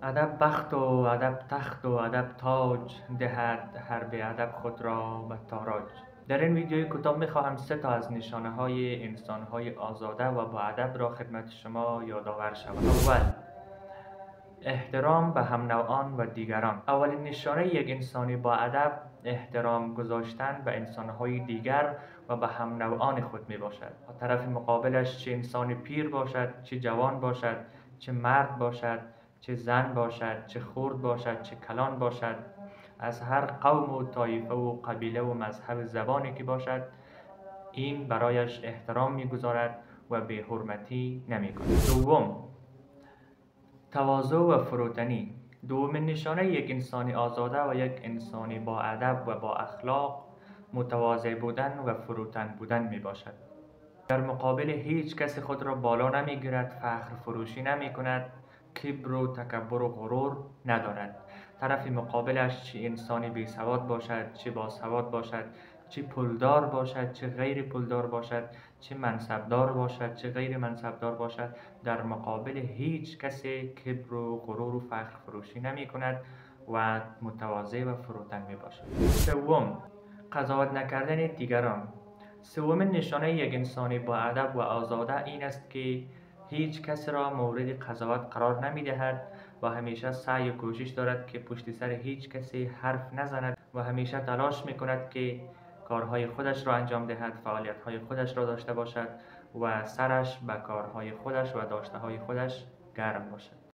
ادب بخت و ادب تخت و ادب تاج دهد هر به ادب خود را به تاراج. در این ویدیوی کوتاه میخواهم سه تا از نشانه های انسان های آزاده و با ادب را خدمت شما یادآور شوم. اول، احترام به هم نوعان و دیگران. اولین نشانه یک انسانی با ادب احترام گذاشتن به انسانهای دیگر و به هم نوعان خود می باشد. طرف مقابلش چه انسان پیر باشد، چه جوان باشد، چه مرد باشد، چه زن باشد، چه خرد باشد، چه کلان باشد، از هر قوم و طایفه و قبیله و مذهب زبانی که باشد، این برایش احترام میگذارد و به حرمتی نمی کند. دوم، تواضع و فروتنی. دومین نشانه یک انسانی آزاده و یک انسانی با ادب و با اخلاق متواضع بودن و فروتن بودن می باشد. در مقابل هیچ کس خود را بالا نمی گیرد، فخر فروشی نمی کند، کبر و تکبر و غرور ندارد. طرف مقابلش چه انسانی بی سواد باشد، چه با سواد باشد، چه پولدار باشد، چه غیر پولدار باشد، چه منصبدار باشد، چه غیر منصبدار باشد، در مقابل هیچ کسی کبر و غرور و فخر فروشی نمی کند و متواضع و فروتن می باشد. سوم، قضاوت نکردن دیگران. سومین نشانه یک انسانی با ادب و آزاده این است که هیچ کس را مورد قضاوت قرار نمی دهد و همیشه سعی و کوشش دارد که پشت سر هیچ کسی حرف نزند و همیشه تلاش می کند که کارهای خودش را انجام دهد، فعالیت‌های خودش را داشته باشد و سرش به کارهای خودش و داشته‌های خودش گرم باشد.